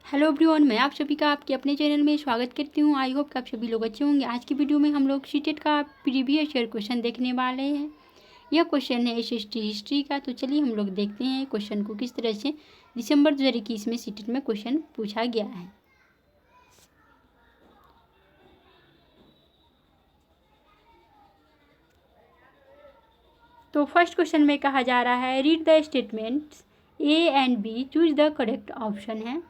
Hello everyone, मैं आप सभी का आपके अपने चैनल में स्वागत करती हूँ। आई होप कि आप सभी लोग अच्छे होंगे। आज की वीडियो में हम लोग सीटेट का प्रीवियस ईयर क्वेश्चन देखने वाले हैं। यह क्वेश्चन है एसएसटी हिस्ट्री का। तो चलिए हम लोग देखते हैं क्वेश्चन को किस तरह से दिसंबर 2021 में सीटेट में क्वेश्चन पूछा गया है। तो फर्स्ट क्वेश्चन में कहा जा रहा है read the statements A and B, choose the correct option है।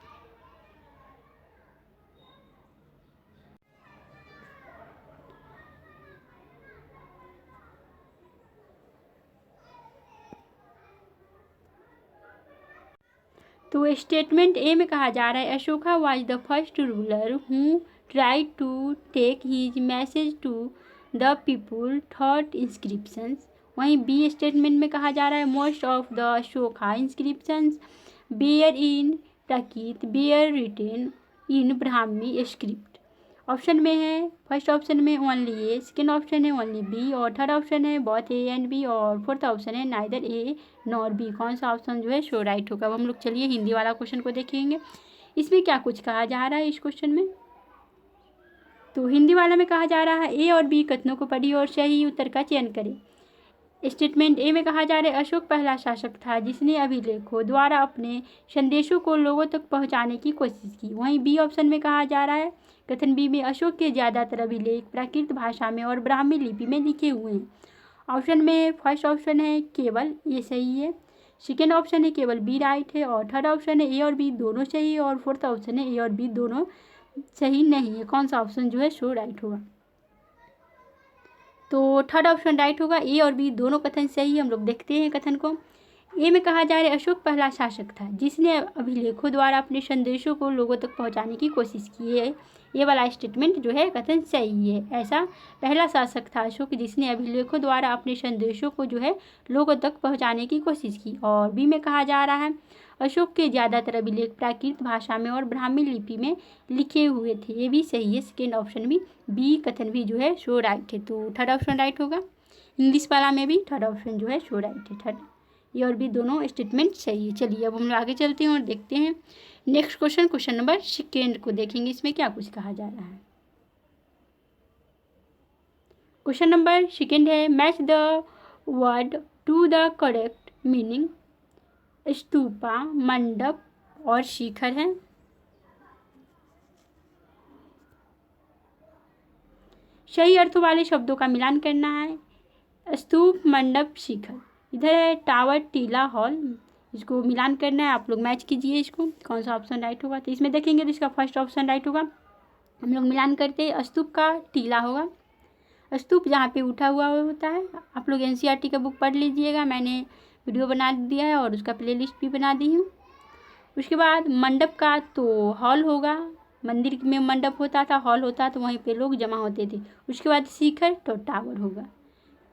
तो स्टेटमेंट ए में कहा जा रहा है Ashoka was the first ruler who tried to take his message to the people through inscriptions. वहीं बी स्टेटमेंट में कहा जा रहा है most of the Ashoka inscriptions were in Prakrit were written in Brahmi script. Option में है फर्स्ट ऑप्शन में ओनली ए, सेकेंड ऑप्शन है ओनली बी और थर्ड ऑप्शन है बोथ ए एंड बी और फोर्थ ऑप्शन है नाइदर ए नॉर बी। कौन सा ऑप्शन जो है सो राइट होगा। अब हम लोग चलिए हिंदी वाला क्वेश्चन को देखेंगे। इसमें क्या कुछ कहा जा रहा है इस क्वेश्चन में। तो हिंदी वाला में कहा जा रहा है ए और बी कथनों को पढ़िए और सही उत्तर का चयन करें। स्टेटमेंट ए में कहा जा रहा है अशोक पहला शासक था जिसने अभिलेखों द्वारा अपने संदेशों को लोगों तक पहुंचाने की कोशिश की। वहीं बी ऑप्शन में कहा जा रहा है कथन बी में अशोक के ज़्यादातर अभिलेख प्राकृत भाषा में और ब्राह्मी लिपि में लिखे हुए हैं। ऑप्शन में फर्स्ट ऑप्शन है केवल ये सही है, सेकेंड ऑप्शन है केवल बी राइट है और थर्ड ऑप्शन है ए और बी दोनों सही है और फोर्थ ऑप्शन है ए और बी दोनों सही नहीं है। कौन सा ऑप्शन जो है सो राइट होगा। तो थर्ड ऑप्शन राइट होगा, ए और बी दोनों कथन सही है। हम लोग देखते हैं कथन को। ए में कहा जा रहा है अशोक पहला शासक था जिसने अभिलेखों द्वारा अपने संदेशों को लोगों तक पहुंचाने की कोशिश की है। ये वाला स्टेटमेंट जो है कथन सही है। ऐसा पहला शासक था अशोक जिसने अभिलेखों द्वारा अपने संदेशों को जो है लोगों तक पहुंचाने की कोशिश की। और बी में कहा जा रहा है अशोक के ज़्यादातर अभिलेख प्राकृत भाषा में और ब्राह्मी लिपि में लिखे हुए थे। ये भी सही है, सेकेंड ऑप्शन भी बी कथन भी जो है सो राइट है। तो थर्ड ऑप्शन राइट होगा। इंग्लिश वाला में भी थर्ड ऑप्शन जो है सो राइट है। थर्ड ये और भी दोनों स्टेटमेंट सही है। चलिए अब हम लोग आगे चलते हैं और देखते हैं next question. Question number second को देखेंगे, इसमें क्या कुछ कहा जा रहा है। क्वेश्चन नंबर सेकेंड है match the word to the correct meaning. Stupa, mandapa और शिखर है। सही अर्थों वाले शब्दों का मिलान करना है। स्तूप, मंडप, शिखर। इधर है टावर, टीला, हॉल। इसको मिलान करना है। आप लोग मैच कीजिए इसको, कौन सा ऑप्शन राइट होगा। तो इसमें देखेंगे तो इसका फर्स्ट ऑप्शन राइट होगा। हम लोग मिलान करते हैं, स्तूप का टीला होगा। स्तूप जहाँ पे उठा हुआ होता है। आप लोग एनसीईआरटी का बुक पढ़ लीजिएगा, मैंने वीडियो बना दिया है और उसका प्लेलिस्ट भी बना दी हूँ। उसके बाद मंडप का तो हॉल होगा, मंदिर में मंडप होता था, हॉल होता तो वहीं पे लोग जमा होते थे। उसके बाद शिखर तो टावर होगा।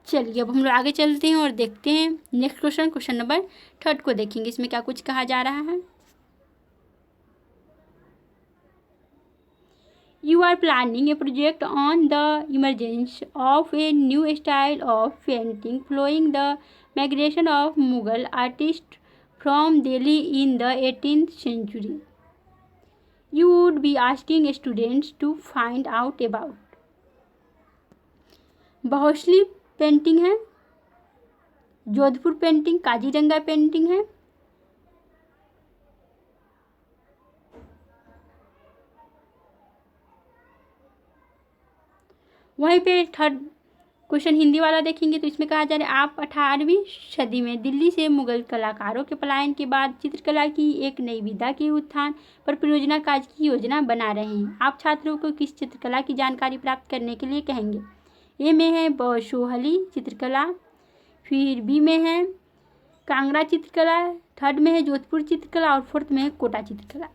चलिए अब हम लोग आगे चलते हैं और देखते हैं next question. Question number third को देखेंगे, इसमें क्या कुछ कहा जा रहा है। You are planning a project on the emergence of a new style of painting following the migration of Mughal artists from Delhi in the 18th century. You would be asking students to find out about Basohli painting है, Jodhpur painting, Kaziranga painting है। वहीं पे third question Hindi वाला देखेंगे तो इसमें कहा जा रहा है आप 18वीं सदी में दिल्ली से मुगल कलाकारों के पलायन के बाद चित्रकला की एक नई विधा के उत्थान पर परियोजना कार्य की योजना बना रहे हैं। आप छात्रों को किस चित्रकला की जानकारी प्राप्त करने के लिए कहेंगे। ए में है बसोहली चित्रकला, फिर बी में है कांगड़ा चित्रकला, थर्ड में है जोधपुर चित्रकला और फोर्थ में है कोटा चित्रकला।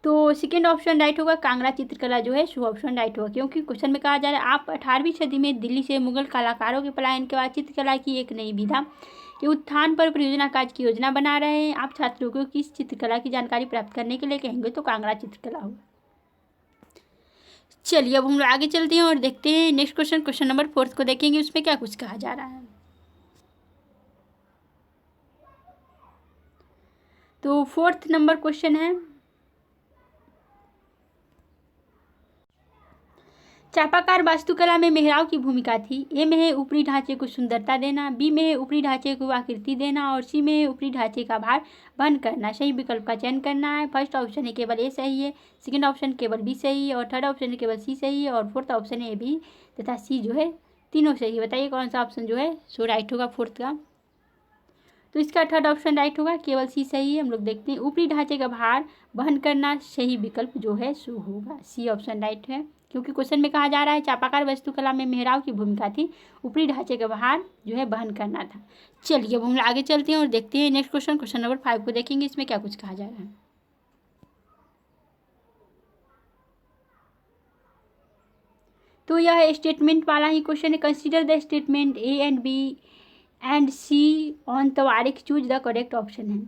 तो सेकेंड ऑप्शन राइट होगा, कांगड़ा चित्रकला जो है सो ऑप्शन राइट होगा। क्योंकि क्वेश्चन में कहा जा रहा है आप 18वीं सदी में दिल्ली से मुगल कलाकारों के पलायन के बाद चित्रकला की एक नई विधा के उत्थान पर परियोजना कार्य की योजना बना रहे हैं। आप छात्रों को किस चित्रकला की जानकारी प्राप्त करने के लिए कहेंगे तो कांगड़ा चित्रकला होगा। चलिए अब हम लोग आगे चलते हैं और देखते हैं next question. Question number fourth को देखेंगे, उसमें क्या कुछ कहा जा रहा है। तो 4th नंबर क्वेश्चन है, चापाकार वास्तुकला में मेहराब की भूमिका थी। ए में है ऊपरी ढांचे को सुंदरता देना, बी में है ऊपरी ढांचे को आकृति देना और सी में है ऊपरी ढांचे का भार वहन करना। सही विकल्प का चयन करना है। फर्स्ट ऑप्शन है केवल ए सही है, सेकंड ऑप्शन केवल बी सही है और थर्ड ऑप्शन है केवल सी सही है और फोर्थ ऑप्शन है ए बी तथा सी जो है तीनों सही है। बताइए कौन सा ऑप्शन जो है सो राइट होगा फोर्थ का। तो इसका थर्ड ऑप्शन राइट होगा, केवल सी सही है। हम लोग देखते हैं ऊपरी ढांचे का भार वहन करना, सही विकल्प जो है सो होगा सी ऑप्शन राइट है, क्योंकि क्वेश्चन में कहा जा रहा है चापाकार वास्तुकला में मेहराब की भूमिका थी, ऊपरी ढांचे का भार जो है वहन करना था। चलिए अब हम आगे चलते हैं और देखते हैं नेक्स्ट क्वेश्चन, क्वेश्चन नंबर 5 को देखेंगे, इसमें क्या कुछ कहा जा रहा है। तो यह स्टेटमेंट वाला ही क्वेश्चन है। Consider the statement A and B and C on Tawarikh, choose the correct option है।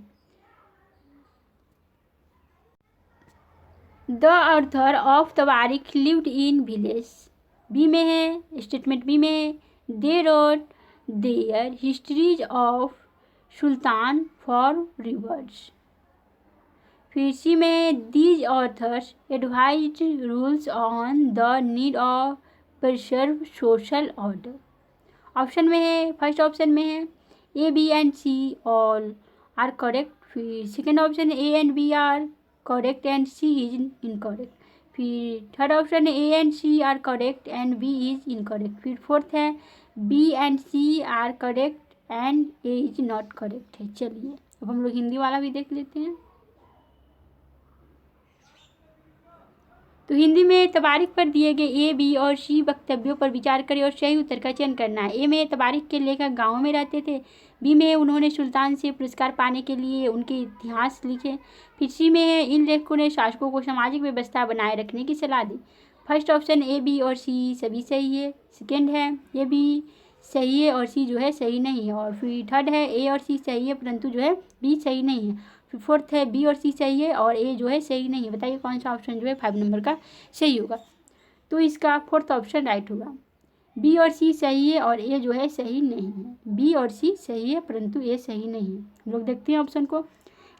The author of Tawarikh lived in village, B में है स्टेटमेंट बी में they wrote their histories of sultan for rewards. फिर C में these authors advise rules on the need of preserve social order. Option में है, first option में है A B and C all are correct, फिर second option A and B are correct and C is incorrect, फिर third option है A and C are correct and B is incorrect, फिर fourth है B and C are correct and A is not correct है। चलिए अब हम लोग हिंदी वाला भी देख लेते हैं। तो हिंदी में तबारीख पर दिए गए ए बी और सी वक्तव्यों पर विचार करें और सही उत्तर का चयन करना है। ए में तबारीख के लेखक गाँव में रहते थे, बी में उन्होंने सुल्तान से पुरस्कार पाने के लिए उनके इतिहास लिखे, फिर सी में है इन लेखकों ने शासकों को सामाजिक व्यवस्था बनाए रखने की सलाह दी। फर्स्ट ऑप्शन ए बी और सी सभी सही है, सेकेंड है ए बी सही है और सी जो है सही नहीं है, और फिर थर्ड है ए और सी सही है परंतु जो है बी सही नहीं है, फिर फोर्थ है बी और सी सही है और ए जो है सही नहीं है। बताइए कौन सा ऑप्शन जो है 5 नंबर का सही होगा। तो इसका फोर्थ ऑप्शन राइट होगा, बी और सी सही है और ए जो है सही नहीं है। बी और सी सही है परंतु ए सही नहीं है। हम लोग देखते हैं ऑप्शन को,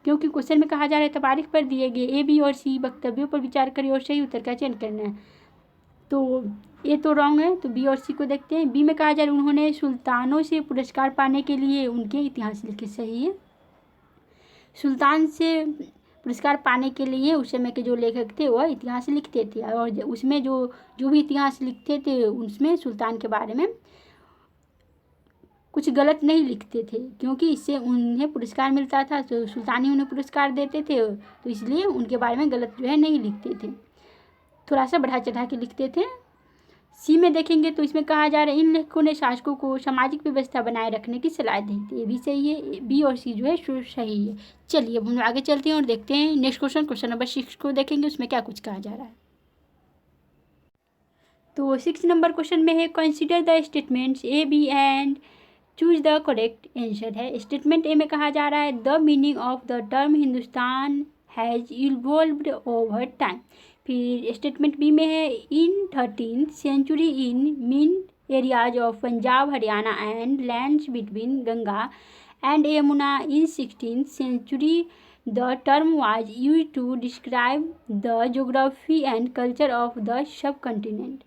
क्योंकि क्वेश्चन में कहा जा रहा है तबारीख पर दिए गए ए बी और सी वक्तव्यों पर विचार करें और सही उत्तर का चयन करना है। तो ए तो रॉन्ग है, तो बी और सी को देखते हैं। बी में कहा जा रहा है उन्होंने सुल्तानों से पुरस्कार पाने के लिए उनके इतिहास लिखे, सही है। सुल्तान से पुरस्कार पाने के लिए उस समय के जो लेखक थे वह इतिहास लिखते थे और उसमें जो भी इतिहास लिखते थे उसमें सुल्तान के बारे में कुछ गलत नहीं लिखते थे, क्योंकि इससे उन्हें पुरस्कार मिलता था, तो सुल्तान ही उन्हें पुरस्कार देते थे, तो इसलिए उनके बारे में गलत जो है नहीं लिखते थे, थोड़ा सा बढ़ा चढ़ा के लिखते थे। सी में देखेंगे तो इसमें कहा जा रहा है इन लेखकों ने शासकों को सामाजिक व्यवस्था बनाए रखने की सलाह दी थी, ये भी सही है, बी और सी जो है सही है। चलिए अब हम आगे चलते हैं और देखते हैं नेक्स्ट क्वेश्चन, क्वेश्चन नंबर 6 को देखेंगे, उसमें क्या कुछ कहा जा रहा है। तो 6 नंबर क्वेश्चन में है consider the statements A B and choose the correct answer है। स्टेटमेंट ए में कहा जा रहा है the meaning of the term Hindustan has evolved over time. फिर स्टेटमेंट बी में है in 13th century in main areas of Punjab Haryana and lands between Ganga and Yamuna in 16th century the term was used to describe the geography and culture of the subcontinent.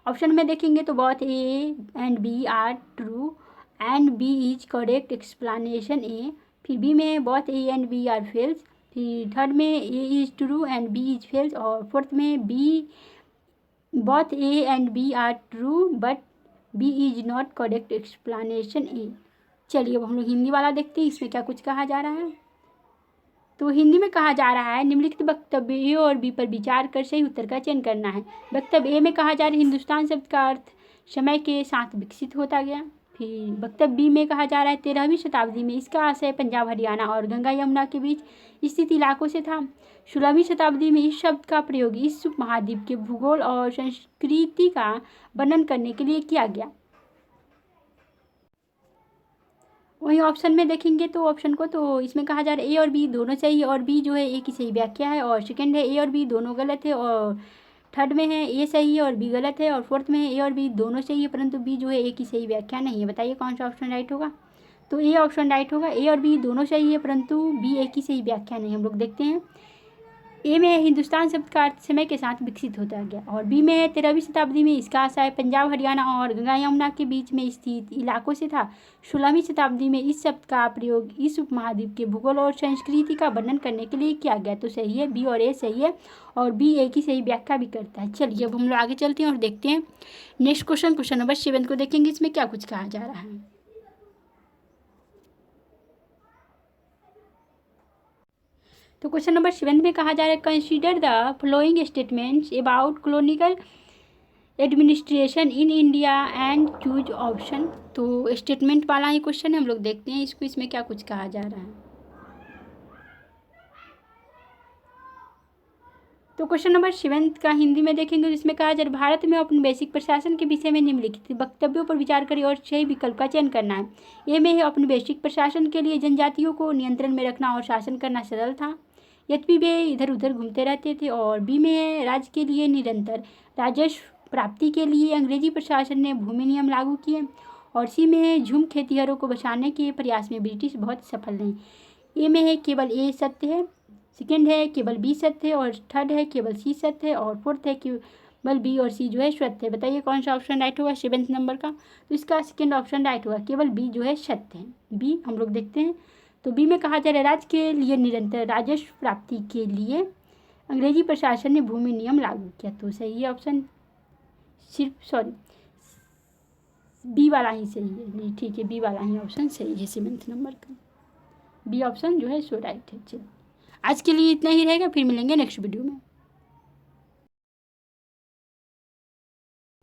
Option में देखेंगे तो both A and B are true and B is correct explanation A, फिर B में both A and B are false, फिर third में A is true and B is false और fourth में B both A and B are true but B is not correct explanation A. चलिए अब हम लोग हिंदी वाला देखते हैं, इसमें क्या कुछ कहा जा रहा है। तो हिंदी में कहा जा रहा है निम्नलिखित वक्तव्य ए और बी पर विचार कर सही उत्तर का चयन करना है। वक्तव्य ए में कहा जा रहा है हिंदुस्तान शब्द का अर्थ समय के साथ विकसित होता गया। फिर वक्तव्य बी में कहा जा रहा है 13वीं शताब्दी में इसका आशय पंजाब हरियाणा और गंगा यमुना के बीच स्थित इलाकों से था। 16वीं शताब्दी में इस शब्द का प्रयोग इस उपमहाद्वीप के भूगोल और संस्कृति का वर्णन करने के लिए किया गया। वही ऑप्शन में देखेंगे तो ऑप्शन को, तो इसमें कहा जा रहा है ए और बी दोनों सही है और बी जो है ए की सही व्याख्या है, और सेकंड है ए और बी दोनों गलत है, और थर्ड में है ए सही है और बी गलत है, और फोर्थ में है ए और बी दोनों सही है परंतु बी जो है ए की सही व्याख्या नहीं है। बताइए कौन सा ऑप्शन राइट होगा। तो ए ऑप्शन राइट होगा। ए और बी दोनों सही है, परंतु बी एक ही सही व्याख्या नहीं। हम लोग देखते हैं। ए में हिंदुस्तान शब्द का अर्थ समय के साथ विकसित होता गया, और बी में है 13वीं शताब्दी में इसका आशय पंजाब हरियाणा और गंगा यमुना के बीच में स्थित इलाकों से था। 16वीं शताब्दी में इस शब्द का प्रयोग इस उपमहाद्वीप के भूगोल और संस्कृति का वर्णन करने के लिए किया गया। तो सही है, बी और ए सही है, और बी एक ही सही व्याख्या भी करता है। चलिए अब हम लोग आगे चलते हैं और देखते हैं नेक्स्ट क्वेश्चन, क्वेश्चन नंबर 7 को देखेंगे। इसमें क्या कुछ कहा जा रहा है। तो क्वेश्चन नंबर 7 में कहा जा रहा है, consider the following statements about colonial administration in India and choose option. तो स्टेटमेंट वाला ही क्वेश्चन है, हम लोग देखते हैं इसको, इसमें क्या कुछ कहा जा रहा है। तो क्वेश्चन नंबर 7 का हिंदी में देखेंगे, जिसमें कहा जा रहा है, भारत में औपनिवेशिक प्रशासन के विषय में निम्नलिखित वक्तव्यों पर विचार करें और सही विकल्प का चयन करना है। ए में है औपनिवेशिक प्रशासन के लिए जनजातियों को नियंत्रण में रखना और शासन करना सरल था, यद्यपि वे इधर उधर घूमते रहते थे। और बी में है राज्य के लिए निरंतर राजस्व प्राप्ति के लिए अंग्रेजी प्रशासन ने भूमि नियम लागू किए। और सी में है झूम खेतिहरों को बचाने के प्रयास में ब्रिटिश बहुत सफल नहीं। ए में है केवल ए सत्य है, सेकेंड है केवल बी सत्य है, और थर्ड है केवल सी सत्य है, और फोर्थ है केवल बी और सी जो है सत्य है। बताइए कौन सा ऑप्शन राइट होगा 7 नंबर का। तो इसका सेकेंड ऑप्शन राइट होगा, केवल बी जो है सत्य है। बी हम लोग देखते हैं। तो बी में कहा जा रहा है, राज्य के लिए निरंतर राजस्व प्राप्ति के लिए अंग्रेजी प्रशासन ने भूमि नियम लागू किया। तो सही है ऑप्शन, सिर्फ बी वाला ही सही है। नहीं ठीक है, बी वाला ही ऑप्शन सही है 7 नंबर का। बी ऑप्शन जो है सो राइट है। चलिए आज के लिए इतना ही रहेगा, फिर मिलेंगे नेक्स्ट वीडियो में।